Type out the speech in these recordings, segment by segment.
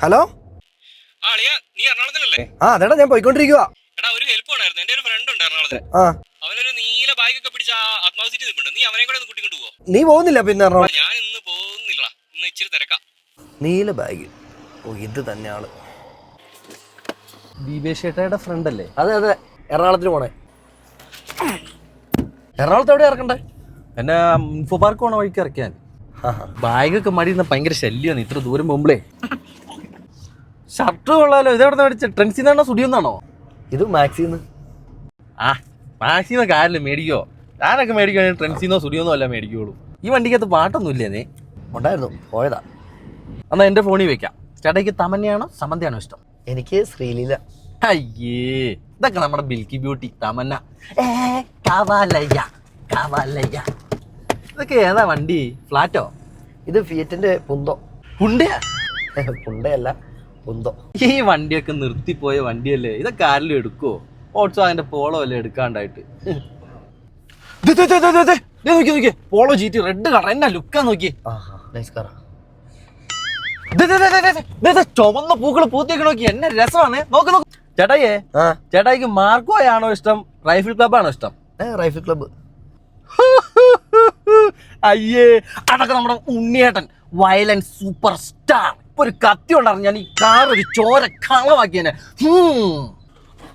Hello. ആ അതെടാ ഞാൻ പോയിക്കൊണ്ടിരിക്കുവാ. ഒരു ഹെൽപ്പ് വേണമായിരുന്നു. എന്റെ ഒരു ഫ്രണ്ട് ഉണ്ട് എറണാകുളത്ത്. അവനൊരു നീല ബാഗൊക്കെ പിടിച്ച ആത്മാവസിറ്റി നിൽപ്പുണ്ട്. നീ അവനെ കൂടെ ഒന്ന് കൂട്ടിക്കൊണ്ട് പോവോ? നീ പോകുന്നില്ല പിന്നെ എറണാകുളം? ഞാൻ ഇന്ന് പോകുന്നില്ല, ഇന്ന് ഇച്ചിരി തിരക്കാം. നീല ബാഗ്. ഓ ഇത് തന്നെ ആള് ദീപേഷ് ചേട്ടയുടെ ഫ്രണ്ട് അല്ലേ? അതെ അതെ, എറണാകുളത്തിന് പോണേ. എറണാകുളത്ത് എവിടെ ഇറക്കണ്ടേ? എന്നെ ഇൻഫോ പാർക്ക് പോണ വഴിക്ക് ഇറക്കിയാൽ. ബാഗൊക്കെ മടിയുന്ന ഭയങ്കര ശല്യമാണ് ഇത്ര ദൂരം പോകുമ്പളേ. ഷർട്ട് കൊള്ളാലോ. ഇതെവിടെ മേടിച്ച? ട്രെൻഡ്സിന്നാണോ സ്റ്റുഡിയോന്നാണോ? ഇത് മാക്സിന്ന്. ആ മാക്സിമം കാര്യമില്ല, മേടിക്കോ. ഞാനൊക്കെ മേടിക്കുകയാണെങ്കിൽ ട്രെൻഡ്സിന്നോ സ്റ്റുഡിയോന്നോ അല്ല മേടിക്കുള്ളൂ. ഈ വണ്ടിക്കകത്ത് പാട്ടൊന്നും ഇല്ലേ? നീ ഉണ്ടായിരുന്നു, പോയതാ. എന്നാൽ എൻ്റെ ഫോണിൽ വെക്കാം. ചേട്ടയ്ക്ക് തമന്നയാണോ സമന്തയാണോ ഇഷ്ടം? എനിക്ക് ശ്രീലീല. അയ്യേ, ഇതൊക്കെ നമ്മുടെ ബിൽക്കി ബ്യൂട്ടി തമന്ന. കവാലയ്യ കവാലയ്യ. ഇതൊക്കെ ഏതാ വണ്ടി? ഫ്ലാറ്റോ? ഇത് ഫിയറ്റിന്റെ പുന്തോ. പുണ്ടയാ? പുണ്ടയല്ല, പുന്തോ. ഈ വണ്ടിയൊക്കെ നിർത്തിപ്പോയ വണ്ടിയല്ലേ, ഇതൊക്കെ ആരെങ്കിലും എടുക്കുവോ? ഓട്സോ അതിന്റെ പോളോ അല്ലേ എടുക്കാണ്ടായിട്ട്. നോക്കി പോളോ GT റെഡ് കളർ എന്നാ ലുക്കാ നോക്കി. ചുവന്ന പൂക്കള് പൂത്തിയൊക്കെ നോക്കി എന്നെ രസമാണ്. നോക്ക് നോക്ക്. ചേട്ടായിയെ, ചേട്ടായിക്ക് മാർക്കോയാണോ ഇഷ്ടം റൈഫിൾ ക്ലബ് ആണോ ഇഷ്ടം? Rifle club. അയ്യേ, അതൊക്കെ നമ്മുടെ ഉണ്ണിയേട്ടൻ വയലൻസ് സൂപ്പർ സ്റ്റാർ. ഇപ്പൊ ഒരു കത്തി ഉണ്ടായിരുന്നു, ഞാൻ ഈ കാർ ഒരു ചോര കളവാക്കിയനെ.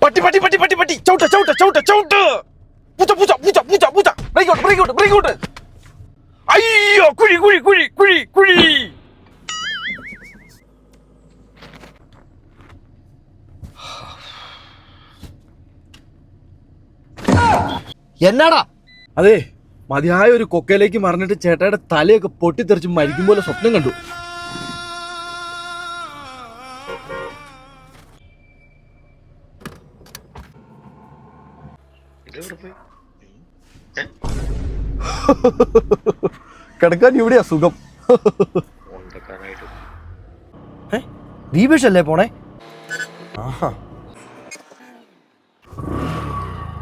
പട്ടി പട്ടി പട്ടി പട്ടി പട്ടി ചവിട്ട ചവിട്ട ചവിട്ട ചവിട്ട്. പൂച്ച പൂച്ച പൂച്ച പൂച്ച പൂച്ച. Breakout breakout breakout. അയ്യോ, കുഴി കുഴി കുഴി കുഴി കുഴി. എന്നാടാ? അതെ, മതിയായ ഒരു കൊക്കയിലേക്ക് മറിഞ്ഞിട്ട് ചേട്ടായുടെ തലയൊക്കെ പൊട്ടിത്തെറിച്ച് മരിക്കും പോലെ സ്വപ്നം കണ്ടു. കിടക്കാൻ ഇവിടെയാ സുഖം. ദീപേഷ് അല്ലേ പോണേ? ആഹാ,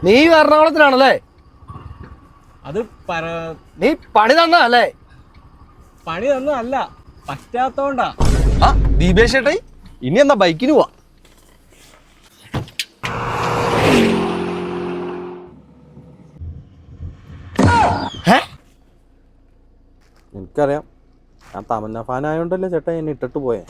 നീ എറണാകുളത്തിനാണല്ലേ? അത് നീ പണി തന്നല്ലേ? പണി തന്നതല്ല, പറ്റാത്തോണ്ടാ. ആ ദീപേഷ് ചേട്ടായി, ഇനി എന്നാ ബൈക്കിന് പോവാ. എനിക്കറിയാം, ഞാൻ തമന്ന ഫാൻ ആയോണ്ടല്ലേ ചേട്ടാ എന്നെ ഇട്ടിട്ട് പോയേ.